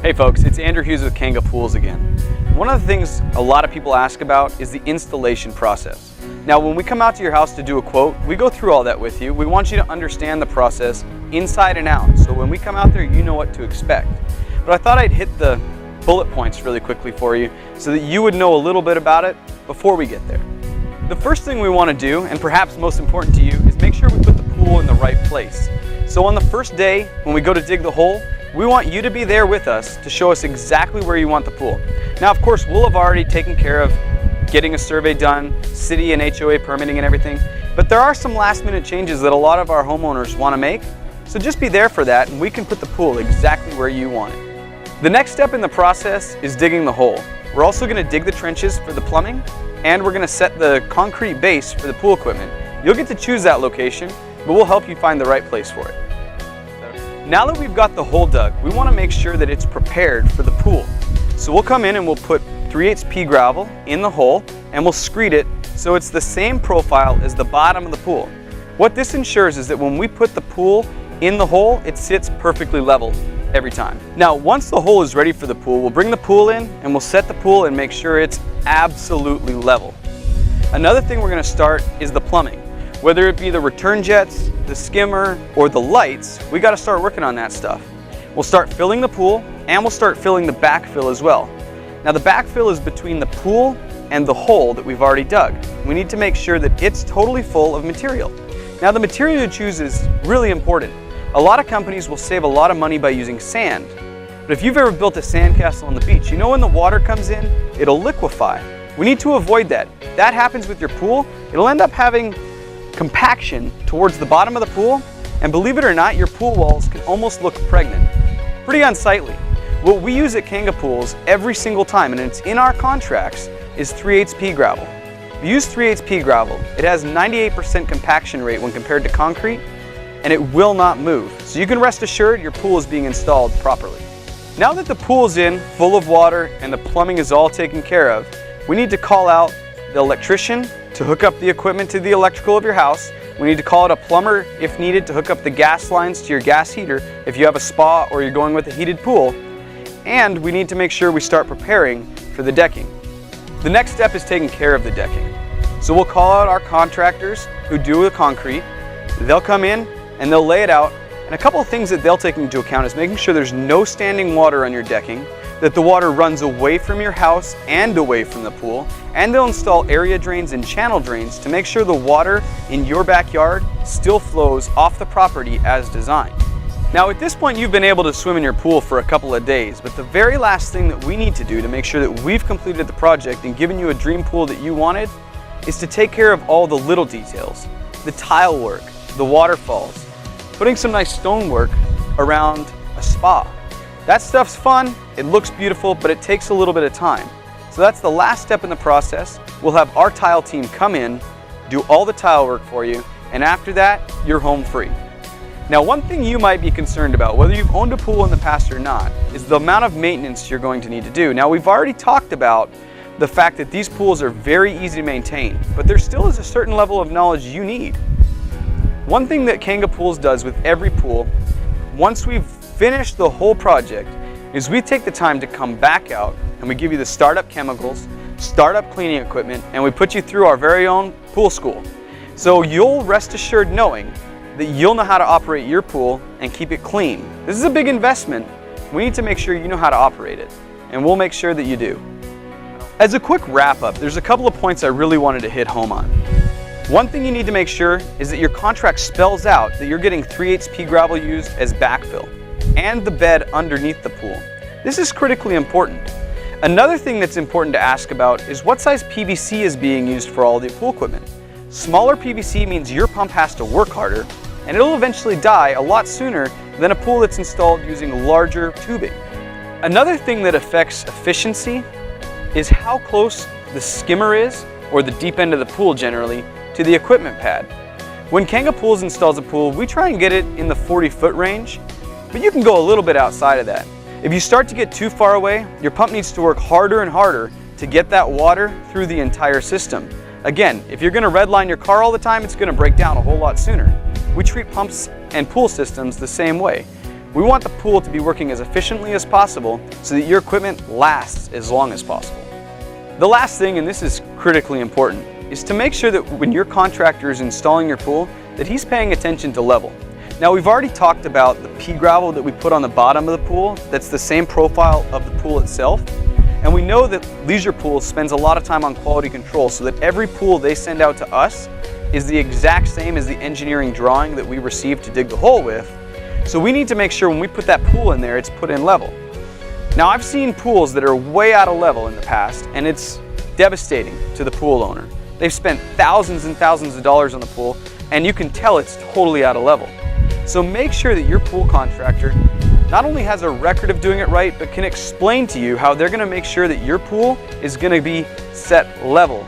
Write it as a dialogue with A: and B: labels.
A: Hey folks, it's Andrew Hughes with Kanga Pools again. One of the things a lot of people ask about is the installation process. Now when we come out to your house to do a quote, we go through all that with you. We want you to understand the process inside and out, so when we come out there you know what to expect. But I thought I'd hit the bullet points really quickly for you so that you would know a little bit about it before we get there. The first thing we want to do, and perhaps most important to you, is make sure we put the pool in the right place. So on the first day when we go to dig the hole, we want you to be there with us to show us exactly where you want the pool. Now of course we'll have already taken care of getting a survey done, city and HOA permitting and everything, but there are some last minute changes that a lot of our homeowners want to make, so just be there for that and we can put the pool exactly where you want it. The next step in the process is digging the hole. We're also going to dig the trenches for the plumbing and we're going to set the concrete base for the pool equipment. You'll get to choose that location, but we'll help you find the right place for it. Now that we've got the hole dug, we want to make sure that it's prepared for the pool. So we'll come in and we'll put 3/8 pea gravel in the hole and we'll screed it so it's the same profile as the bottom of the pool. What this ensures is that when we put the pool in the hole, it sits perfectly level every time. Now once the hole is ready for the pool, we'll bring the pool in and we'll set the pool and make sure it's absolutely level. Another thing we're going to start is the plumbing. Whether it be the return jets, the skimmer, or the lights, we got to start working on that stuff. We'll start filling the pool and we'll start filling the backfill as well. Now the backfill is between the pool and the hole that we've already dug. We need to make sure that it's totally full of material. Now the material you choose is really important. A lot of companies will save a lot of money by using sand. But if you've ever built a sandcastle on the beach, you know when the water comes in, it'll liquefy. We need to avoid that. If that happens with your pool, it'll end up having compaction towards the bottom of the pool, and believe it or not, your pool walls can almost look pregnant. Pretty unsightly. What we use at Kanga Pools every single time, and it's in our contracts, is 3/8 pea gravel. If you use 3/8 pea gravel, it has 98% compaction rate when compared to concrete, and it will not move. So you can rest assured your pool is being installed properly. Now that the pool's in, full of water, and the plumbing is all taken care of, we need to call out the electrician to hook up the equipment to the electrical of your house. We need to call it a plumber if needed to hook up the gas lines to your gas heater if you have a spa or you're going with a heated pool. And we need to make sure we start preparing for the decking. The next step is taking care of the decking. So we'll call out our contractors who do the concrete. They'll come in and they'll lay it out. And a couple of things that they'll take into account is making sure there's no standing water on your decking, that the water runs away from your house and away from the pool, and they'll install area drains and channel drains to make sure the water in your backyard still flows off the property as designed. Now at this point you've been able to swim in your pool for a couple of days, but the very last thing that we need to do to make sure that we've completed the project and given you a dream pool that you wanted is to take care of all the little details. The tile work, the waterfalls, putting some nice stonework around a spa. That stuff's fun, it looks beautiful, but it takes a little bit of time. So that's the last step in the process. We'll have our tile team come in, do all the tile work for you, and after that, you're home free. Now one thing you might be concerned about, whether you've owned a pool in the past or not, is the amount of maintenance you're going to need to do. Now we've already talked about the fact that these pools are very easy to maintain, but there still is a certain level of knowledge you need. One thing that Kanga Pools does with every pool, once we've finished the whole project, is we take the time to come back out and we give you the startup chemicals, startup cleaning equipment, and we put you through our very own pool school. So you'll rest assured knowing that you'll know how to operate your pool and keep it clean. This is a big investment. We need to make sure you know how to operate it, and we'll make sure that you do. As a quick wrap up, there's a couple of points I really wanted to hit home on. One thing you need to make sure is that your contract spells out that you're getting 3/8 pea gravel used as backfill and the bed underneath the pool. This is critically important. Another thing that's important to ask about is what size PVC is being used for all the pool equipment. Smaller PVC means your pump has to work harder and it'll eventually die a lot sooner than a pool that's installed using larger tubing. Another thing that affects efficiency is how close the skimmer is, or the deep end of the pool generally, to the equipment pad. When Kanga Pools installs a pool, we try and get it in the 40-foot range, but you can go a little bit outside of that. If you start to get too far away, your pump needs to work harder and harder to get that water through the entire system. Again, if you're going to redline your car all the time, it's going to break down a whole lot sooner. We treat pumps and pool systems the same way. We want the pool to be working as efficiently as possible so that your equipment lasts as long as possible. The last thing, and this is critically important, is to make sure that when your contractor is installing your pool, that he's paying attention to level. Now, we've already talked about the pea gravel that we put on the bottom of the pool. That's the same profile of the pool itself. And we know that Leisure Pools spends a lot of time on quality control so that every pool they send out to us is the exact same as the engineering drawing that we received to dig the hole with. So we need to make sure when we put that pool in there, it's put in level. Now, I've seen pools that are way out of level in the past, and it's devastating to the pool owner. They've spent thousands and thousands of dollars on the pool, and you can tell it's totally out of level. So make sure that your pool contractor not only has a record of doing it right, but can explain to you how they're going to make sure that your pool is going to be set level